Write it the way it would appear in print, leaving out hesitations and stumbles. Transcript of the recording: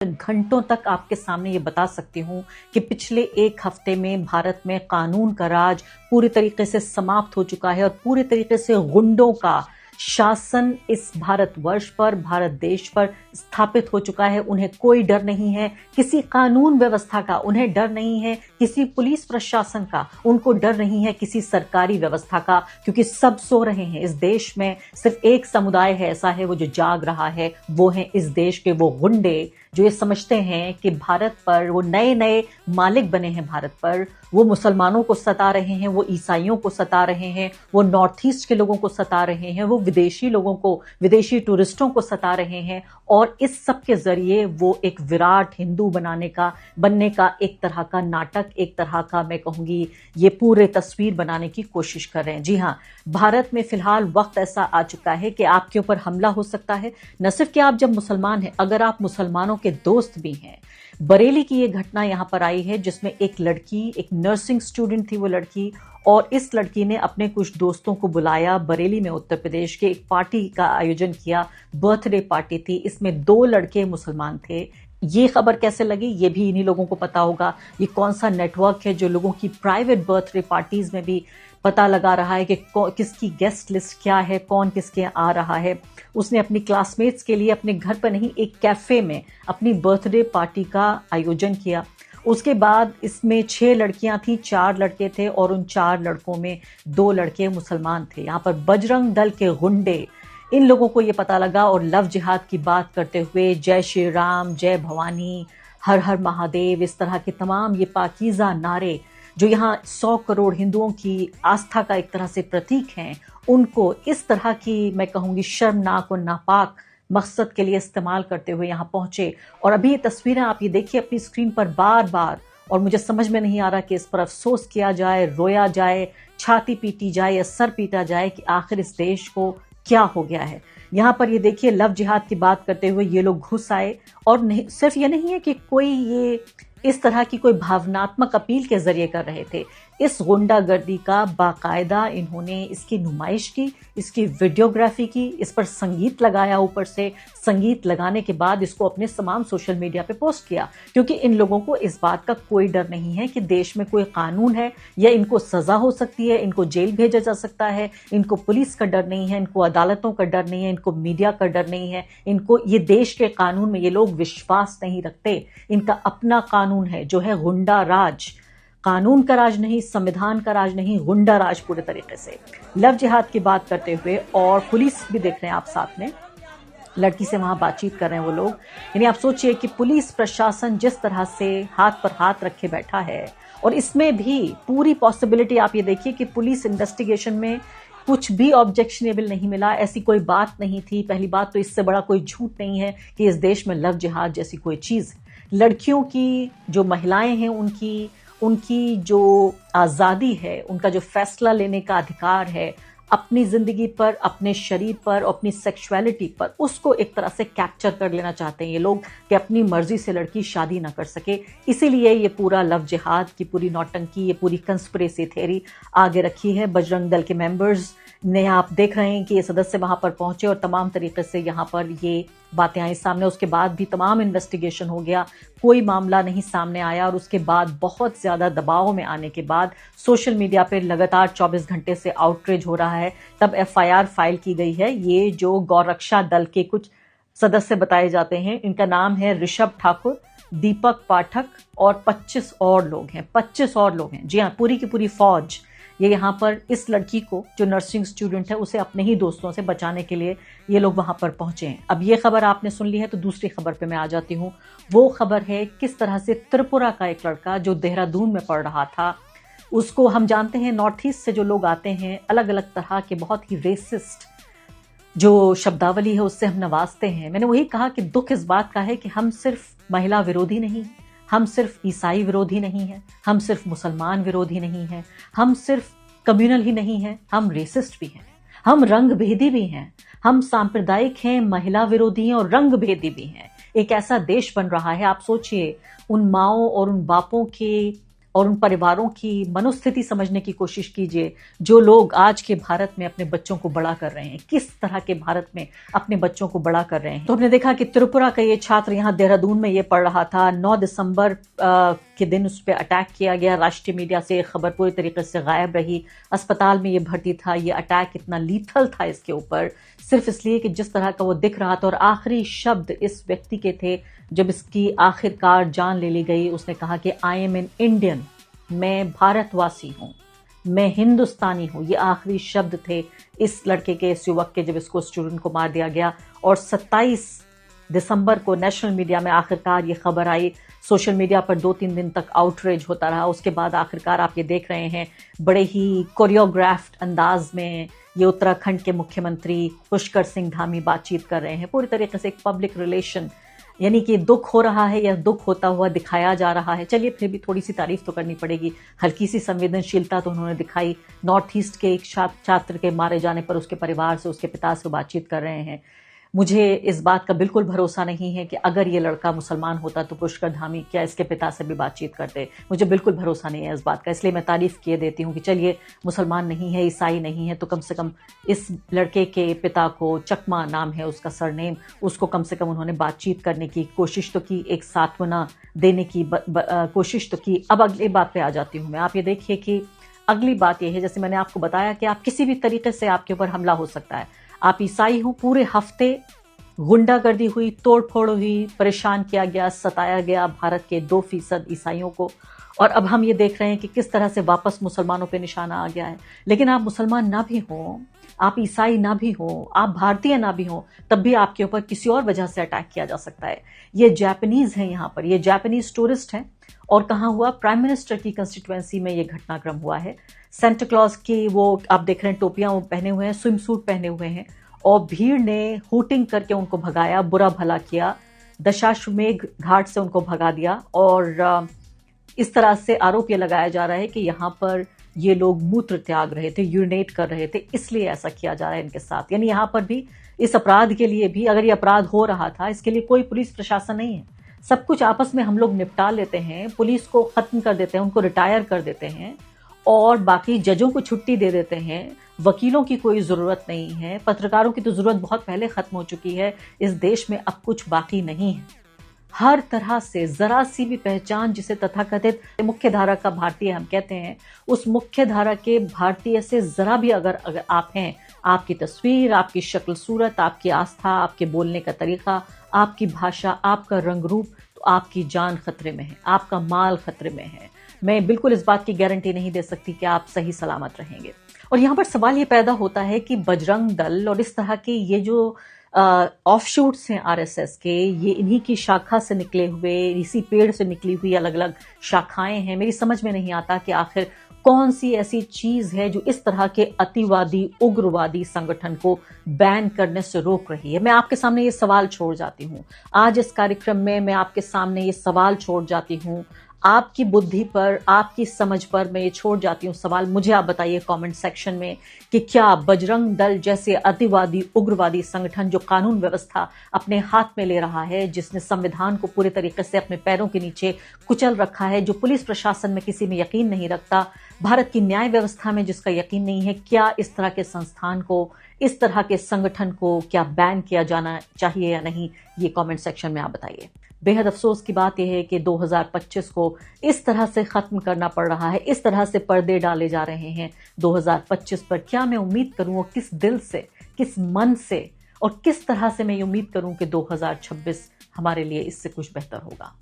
घंटों तक आपके सामने ये बता सकती हूँ कि पिछले एक हफ्ते में भारत में कानून का राज पूरी तरीके से समाप्त हो चुका है और पूरी तरीके से गुंडों का शासन इस भारतवर्ष पर, भारत देश पर स्थापित हो चुका है। उन्हें कोई डर नहीं है किसी कानून व्यवस्था का, उन्हें डर नहीं है किसी पुलिस प्रशासन का, उनको डर नहीं है किसी सरकारी व्यवस्था का, क्योंकि सब सो रहे हैं। इस देश में सिर्फ एक समुदाय है ऐसा है वो जो जाग रहा है, वो है इस देश के वो गुंडे जो ये समझते हैं कि भारत पर वो नए नए मालिक बने हैं, भारत पर वो मुसलमानों को सता रहे हैं, वो ईसाइयों को सता रहे हैं, वो नॉर्थ ईस्ट के लोगों को सता रहे हैं, वो विदेशी लोगों को, विदेशी टूरिस्टों को सता रहे हैं। और इस सब के जरिए वो एक विराट हिंदू बनने का एक तरह का नाटक, एक तरह का मैं कहूंगी ये पूरे तस्वीर बनाने की कोशिश कर रहे हैं। जी हाँ, भारत में फिलहाल वक्त ऐसा आ चुका है कि आपके ऊपर हमला हो सकता है। न सिर्फ कि आप जब मुसलमान हैं, अगर आप मुसलमानों के दोस्त भी हैं। बरेली की ये घटना यहां पर आई है जिसमें एक लड़की, एक नर्सिंग स्टूडेंट थी वो लड़की, और इस लड़की ने अपने कुछ दोस्तों को बुलाया बरेली में, उत्तर प्रदेश के एक पार्टी का आयोजन किया, बर्थडे पार्टी थी। इसमें 2 लड़के मुसलमान थे। ये खबर कैसे लगी ये भी इन्हीं लोगों को पता होगा। ये कौन सा नेटवर्क है जो लोगों की प्राइवेट बर्थडे पार्टीज में भी पता लगा रहा है कि किसकी गेस्ट लिस्ट क्या है, कौन किसके आ रहा है। उसने अपनी क्लासमेट्स के लिए अपने घर पर नहीं, एक कैफे में अपनी बर्थडे पार्टी का आयोजन किया। उसके बाद इसमें 6 लड़कियां थी, 4 लड़के थे और उन 4 लड़कों में 2 लड़के मुसलमान थे। यहाँ पर बजरंग दल के गुंडे, इन लोगों को ये पता लगा और लव जिहाद की बात करते हुए जय श्री राम, जय भवानी, हर हर महादेव, इस तरह के तमाम ये पाकीज़ा नारे जो यहाँ 100 करोड़ हिंदुओं की आस्था का एक तरह से प्रतीक हैं, उनको इस तरह की मैं कहूँगी शर्मनाक और नापाक मकसद के लिए इस्तेमाल करते हुए यहाँ पहुंचे। और अभी ये तस्वीरें आप ये देखिए अपनी स्क्रीन पर बार बार, और मुझे समझ में नहीं आ रहा कि इस पर अफसोस किया जाए, रोया जाए, छाती पीटी जाए या सर पीटा जाए कि आखिर इस देश को क्या हो गया है। यहाँ पर ये देखिए लव जिहाद की बात करते हुए ये लोग घुस आए, और नहीं, सिर्फ ये नहीं है कि कोई ये इस तरह की कोई भावनात्मक अपील के जरिए कर रहे थे। इस गुंडागर्दी का बाकायदा इन्होंने इसकी नुमाइश की, इसकी वीडियोग्राफी की, इस पर संगीत लगाया, ऊपर से संगीत लगाने के बाद इसको अपने तमाम सोशल मीडिया पे पोस्ट किया, क्योंकि इन लोगों को इस बात का कोई डर नहीं है कि देश में कोई कानून है या इनको सजा हो सकती है, इनको जेल भेजा जा सकता है। इनको पुलिस का डर नहीं है, इनको अदालतों का डर नहीं है, इनको मीडिया का डर नहीं है, इनको ये देश के कानून में ये लोग विश्वास नहीं रखते। इनका अपना कानून है जो है गुंडा राज, कानून का राज नहीं, संविधान का राज नहीं, गुंडा राज पूरे तरीके से। लव जिहाद की बात करते हुए, और पुलिस भी देख रहे हैं आप साथ में, लड़की से वहां बातचीत कर रहे हैं वो लोग। यानी आप सोचिए कि पुलिस प्रशासन जिस तरह से हाथ पर हाथ रखे बैठा है, और इसमें भी पूरी पॉसिबिलिटी आप ये देखिए कि पुलिस इन्वेस्टिगेशन में कुछ भी ऑब्जेक्शनेबल नहीं मिला, ऐसी कोई बात नहीं थी। पहली बात तो इससे बड़ा कोई झूठ नहीं है कि इस देश में लव जिहाद जैसी कोई चीज। लड़कियों की जो महिलाएं हैं उनकी जो आज़ादी है, उनका जो फैसला लेने का अधिकार है अपनी जिंदगी पर, अपने शरीर पर, अपनी सेक्सुअलिटी पर, उसको एक तरह से कैप्चर कर लेना चाहते हैं ये लोग कि अपनी मर्जी से लड़की शादी ना कर सके। इसीलिए ये पूरा लव जिहाद की पूरी नौटंकी, ये पूरी कंस्पिरेसी थ्योरी आगे रखी है। बजरंग दल के मेंबर्स ने, आप देख रहे हैं कि ये सदस्य वहां पर पहुंचे और तमाम तरीके से यहाँ पर ये बातें आई सामने। उसके बाद भी तमाम इन्वेस्टिगेशन हो गया, कोई मामला नहीं सामने आया, और उसके बाद बहुत ज्यादा दबाव में आने के बाद सोशल मीडिया पे लगातार 24 घंटे से आउटरीच हो रहा है। तब FIR फाइल की गई है। ये जो गौरक्षा दल के कुछ सदस्य बताए जाते हैं, इनका नाम है ऋषभ ठाकुर, दीपक पाठक और 25 और लोग हैं। 25 और लोग हैं, जी हाँ, पूरी की पूरी फौज। ये यहाँ पर इस लड़की को जो नर्सिंग स्टूडेंट है उसे अपने ही दोस्तों से बचाने के लिए ये लोग वहां पर पहुंचे हैं। अब ये खबर आपने सुन ली है तो दूसरी खबर पे मैं आ जाती हूँ। वो खबर है किस तरह से त्रिपुरा का एक लड़का जो देहरादून में पढ़ रहा था, उसको हम जानते हैं नॉर्थ ईस्ट से जो लोग आते हैं अलग अलग तरह के बहुत ही रेसिस्ट जो शब्दावली है उससे हम नवाजते हैं। मैंने वही कहा कि दुख इस बात का है कि हम सिर्फ महिला विरोधी नहीं, हम सिर्फ ईसाई विरोधी नहीं हैं, हम सिर्फ मुसलमान विरोधी नहीं हैं, हम सिर्फ कम्युनल ही नहीं हैं, हम रेसिस्ट भी हैं, हम रंग भेदी भी हैं, हम सांप्रदायिक हैं, महिला विरोधी हैं और रंग भेदी भी हैं। एक ऐसा देश बन रहा है, आप सोचिए उन माओं और उन बापों के और उन परिवारों की मनोस्थिति समझने की कोशिश कीजिए जो लोग आज के भारत में अपने बच्चों को बड़ा कर रहे हैं, किस तरह के भारत में अपने बच्चों को बड़ा कर रहे हैं। तो हमने देखा कि त्रिपुरा का ये छात्र यहाँ देहरादून में ये पढ़ रहा था, 9 दिसंबर के दिन उस पर अटैक किया गया। राष्ट्रीय मीडिया से खबर पूरी तरीके से गायब रही। अस्पताल में ये भर्ती था। ये अटैक इतना लीथल था इसके ऊपर, सिर्फ इसलिए कि जिस तरह का वो दिख रहा था। और आखिरी शब्द इस व्यक्ति के थे जब इसकी आखिरकार जान ले ली गई, उसने कहा कि आई एम एन इंडियन, मैं भारतवासी हूं, मैं हिंदुस्तानी हूं। ये आखिरी शब्द थे इस लड़के के, इस युवक के, जब इसको स्टूडेंट को मार दिया गया। और 27 दिसंबर को नेशनल मीडिया में आखिरकार ये खबर आई। सोशल मीडिया पर 2-3 दिन तक आउटरीच होता रहा। उसके बाद आखिरकार आप ये देख रहे हैं बड़े ही कोरियोग्राफ्ड अंदाज में ये उत्तराखंड के मुख्यमंत्री पुष्कर सिंह धामी बातचीत कर रहे हैं। पूरी तरीके से एक पब्लिक रिलेशन, यानी कि दुख हो रहा है या दुख होता हुआ दिखाया जा रहा है। चलिए फिर भी थोड़ी सी तारीफ तो करनी पड़ेगी, हल्की सी संवेदनशीलता तो उन्होंने दिखाई। नॉर्थ ईस्ट के एक छात्र के मारे जाने पर उसके परिवार से, उसके पिता से बातचीत कर रहे हैं। मुझे इस बात का बिल्कुल भरोसा नहीं है कि अगर ये लड़का मुसलमान होता तो पुष्कर धामी क्या इसके पिता से भी बातचीत करते। मुझे बिल्कुल भरोसा नहीं है इस बात का, इसलिए मैं तारीफ किए देती हूँ कि चलिए मुसलमान नहीं है, ईसाई नहीं है, तो कम से कम इस लड़के के पिता को, चकमा नाम है उसका सरनेम, उसको कम से कम उन्होंने बातचीत करने की कोशिश तो की, एक सांत्वना देने की कोशिश तो की। अब अगली बात पे आ जाती हूँ मैं। आप ये देखिए कि अगली बात यह है, जैसे मैंने आपको बताया कि आप किसी भी तरीके से आपके ऊपर हमला हो सकता है। आप ईसाई हो, पूरे हफ्ते गुंडागर्दी हुई, तोड़फोड़ हुई, परेशान किया गया, सताया गया भारत के 2% ईसाइयों को। और अब हम ये देख रहे हैं कि किस तरह से वापस मुसलमानों पे निशाना आ गया है। लेकिन आप मुसलमान ना भी हो, आप ईसाई ना भी हो, आप भारतीय ना भी हो, तब भी आपके ऊपर किसी और वजह से अटैक किया जा सकता है। ये जापानीज हैं यहाँ पर, ये जापानीज टूरिस्ट हैं। और कहाँ हुआ? प्राइम मिनिस्टर की कंस्टिट्यूएंसी में ये घटनाक्रम हुआ है। सेंटा क्लॉज की वो आप देख रहे हैं टोपियां वो पहने हुए हैं, स्विम सूट पहने हुए हैं, और भीड़ ने हूटिंग करके उनको भगाया, बुरा भला किया, दशाश्वमेध घाट से उनको भगा दिया। और इस तरह से आरोप ये लगाया जा रहा है कि यहाँ पर ये लोग मूत्र त्याग रहे थे, यूरिनेट कर रहे थे, इसलिए ऐसा किया जा रहा है इनके साथ। यानी यहाँ पर भी इस अपराध के लिए भी, अगर ये अपराध हो रहा था, इसके लिए कोई पुलिस प्रशासन नहीं है। सब कुछ आपस में हम लोग निपटा लेते हैं, पुलिस को खत्म कर देते हैं, उनको रिटायर कर देते हैं, और बाकी जजों को छुट्टी दे देते हैं। वकीलों की कोई ज़रूरत नहीं है, पत्रकारों की तो ज़रूरत बहुत पहले ख़त्म हो चुकी है। इस देश में अब कुछ बाकी नहीं है। हर तरह से ज़रा सी भी पहचान, जिसे तथाकथित मुख्य धारा का भारतीय हम कहते हैं, उस मुख्य धारा के भारतीय से ज़रा भी अगर आप हैं, आपकी तस्वीर, आपकी शक्ल सूरत, आपकी आस्था, आपके बोलने का तरीका, आपकी भाषा, आपका रंग रूप, तो आपकी जान खतरे में है, आपका माल खतरे में है। मैं बिल्कुल इस बात की गारंटी नहीं दे सकती कि आप सही सलामत रहेंगे। और यहाँ पर सवाल ये पैदा होता है कि बजरंग दल और इस तरह के ये जो ऑफशूट्स हैं आरएसएस के, ये इन्हीं की शाखा से निकले हुए, इसी पेड़ से निकली हुई अलग अलग शाखाएं हैं। मेरी समझ में नहीं आता कि आखिर कौन सी ऐसी चीज है जो इस तरह के अतिवादी, उग्रवादी संगठन को बैन करने से रोक रही है। मैं आपके सामने ये सवाल छोड़ जाती हूँ आज इस कार्यक्रम में, मैं आपके सामने ये सवाल छोड़ जाती हूँ, आपकी बुद्धि पर, आपकी समझ पर मैं ये छोड़ जाती हूँ सवाल। मुझे आप बताइए कमेंट सेक्शन में कि क्या बजरंग दल जैसे अतिवादी, उग्रवादी संगठन जो कानून व्यवस्था अपने हाथ में ले रहा है, जिसने संविधान को पूरे तरीके से अपने पैरों के नीचे कुचल रखा है, जो पुलिस प्रशासन में किसी में यकीन नहीं रखता, भारत की न्याय व्यवस्था में जिसका यकीन नहीं है, क्या इस तरह के संस्थान को, इस तरह के संगठन को क्या बैन किया जाना चाहिए या नहीं? ये कमेंट सेक्शन में आप बताइए। बेहद अफसोस की बात यह है कि 2025 को इस तरह से खत्म करना पड़ रहा है, इस तरह से पर्दे डाले जा रहे हैं 2025 पर। क्या मैं उम्मीद करूं, और किस दिल से, किस मन से, और किस तरह से मैं ये उम्मीद करूं कि 2026 हमारे लिए इससे कुछ बेहतर होगा।